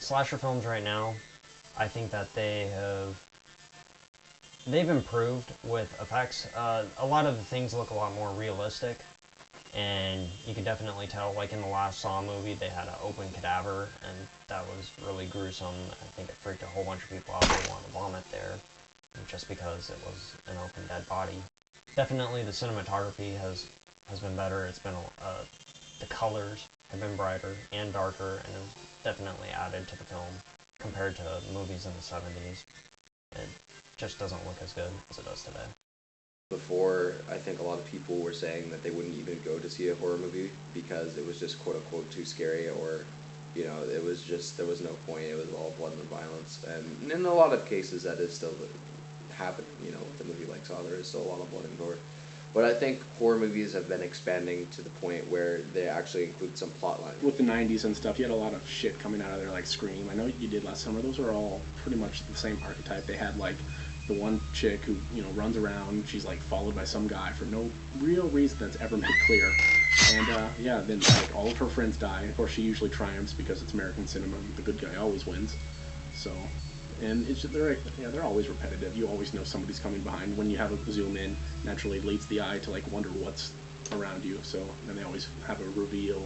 slasher films right now, I think that they've improved with effects. A lot of the things look a lot more realistic, and you can definitely tell, like in the last Saw movie, they had an open cadaver, and that was really gruesome. I think it freaked a whole bunch of people out. They wanted to vomit there, just because it was an open dead body. Definitely the cinematography has been better. It's been the colors have been brighter and darker, and it's definitely added to the film compared to movies in the 70s. It just doesn't look as good as it does today. Before, I think a lot of people were saying that they wouldn't even go to see a horror movie because it was just quote unquote too scary, or it was just, there was no point. It was all blood and violence, and in a lot of cases that is still happening. With a movie like Saw, there is still a lot of blood and gore. But I think horror movies have been expanding to the point where they actually include some plot lines. With the 90s and stuff, you had a lot of shit coming out of there, like Scream. I know you did last summer. Those are all pretty much the same archetype. They had, like, the one chick who, runs around. She's, like, followed by some guy for no real reason that's ever made clear. And, then, like, all of her friends die. Of course, she usually triumphs because it's American cinema. The good guy always wins. So... And they're always repetitive. You always know somebody's coming behind. When you have a zoom in, naturally it leads the eye to like wonder what's around you. So then they always have a reveal.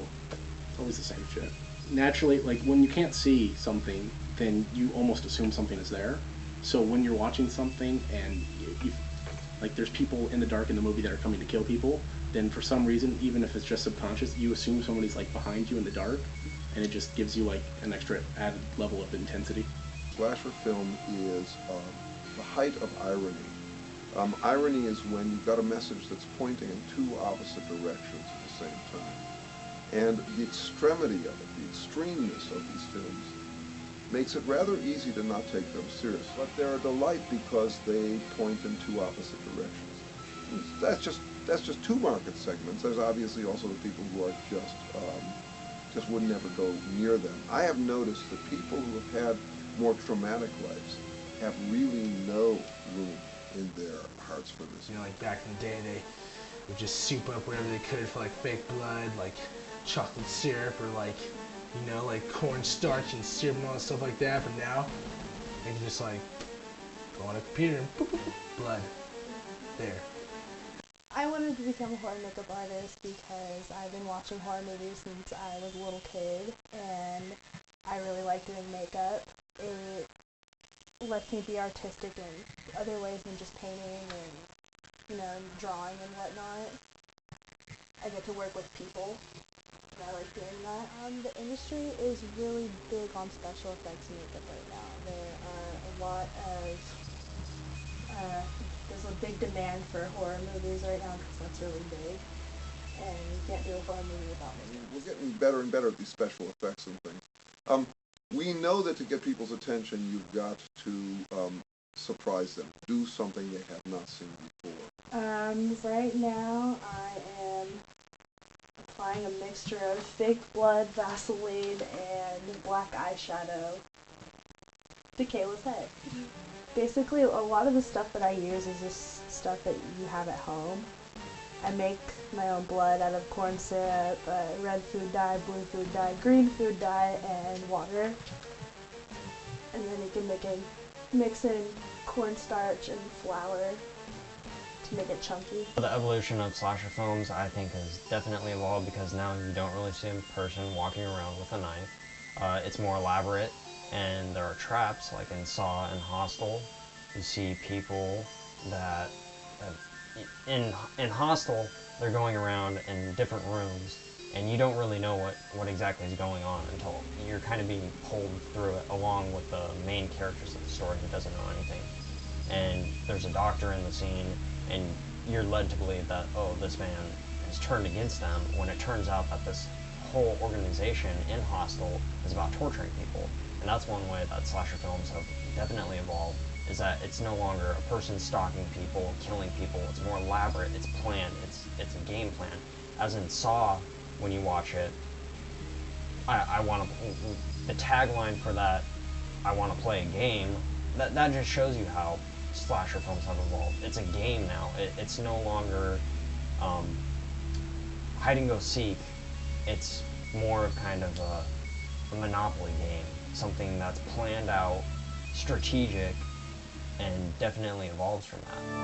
It's always the same shit. Naturally, like when you can't see something, then you almost assume something is there. So when you're watching something and you like there's people in the dark in the movie that are coming to kill people, then for some reason, even if it's just subconscious, you assume somebody's like behind you in the dark, and it just gives you like an extra added level of intensity. Slasher film is the height of irony. Irony is when you've got a message that's pointing in two opposite directions at the same time. And the extremity of it, the extremeness of these films, makes it rather easy to not take them seriously. But they're a delight because they point in two opposite directions. That's just two market segments. There's obviously also the people who are just would never go near them. I have noticed that people who have had more traumatic lives have really no room in their hearts for this. Like back in the day, they would just soup up whatever they could for like fake blood, like chocolate syrup, or like cornstarch and syrup and all that stuff like that. But now, they can just like go on a computer and boop, boop, boop, blood. There. I wanted to become a horror makeup artist because I've been watching horror movies since I was a little kid, and I really like doing makeup. It lets me be artistic in other ways than just painting and, drawing and whatnot. I get to work with people, and I like doing that. The industry is really big on special effects and makeup right now. There are a lot of, there's a big demand for horror movies right now because that's really big. And you can't do a horror movie without makeup. We're getting better and better at these special effects and things. We know that to get people's attention, you've got to surprise them, do something they have not seen before. Right now I am applying a mixture of fake blood, Vaseline, and black eyeshadow to Kayla's head. Basically, a lot of the stuff that I use is just stuff that you have at home. I make my own blood out of corn syrup, red food dye, blue food dye, green food dye, and water. And then you can mix in cornstarch and flour to make it chunky. The evolution of slasher films, I think, has definitely evolved because now you don't really see a person walking around with a knife. It's more elaborate, and there are traps, like in Saw and Hostel. You see people that in Hostel, they're going around in different rooms, and you don't really know what exactly is going on until you're kind of being pulled through it along with the main characters of the story who doesn't know anything. And there's a doctor in the scene, and you're led to believe that, oh, this man has turned against them, when it turns out that this whole organization in Hostel is about torturing people. And that's one way that slasher films have definitely evolved, is that it's no longer a person stalking people, killing people. It's more elaborate, it's planned, it's a game plan. As in Saw, when you watch it, the tagline for that, I want to play a game, that just shows you how slasher films have evolved. It's a game now. It's no longer hide and go seek. It's more of kind of a Monopoly game, something that's planned out, strategic, and definitely evolves from that.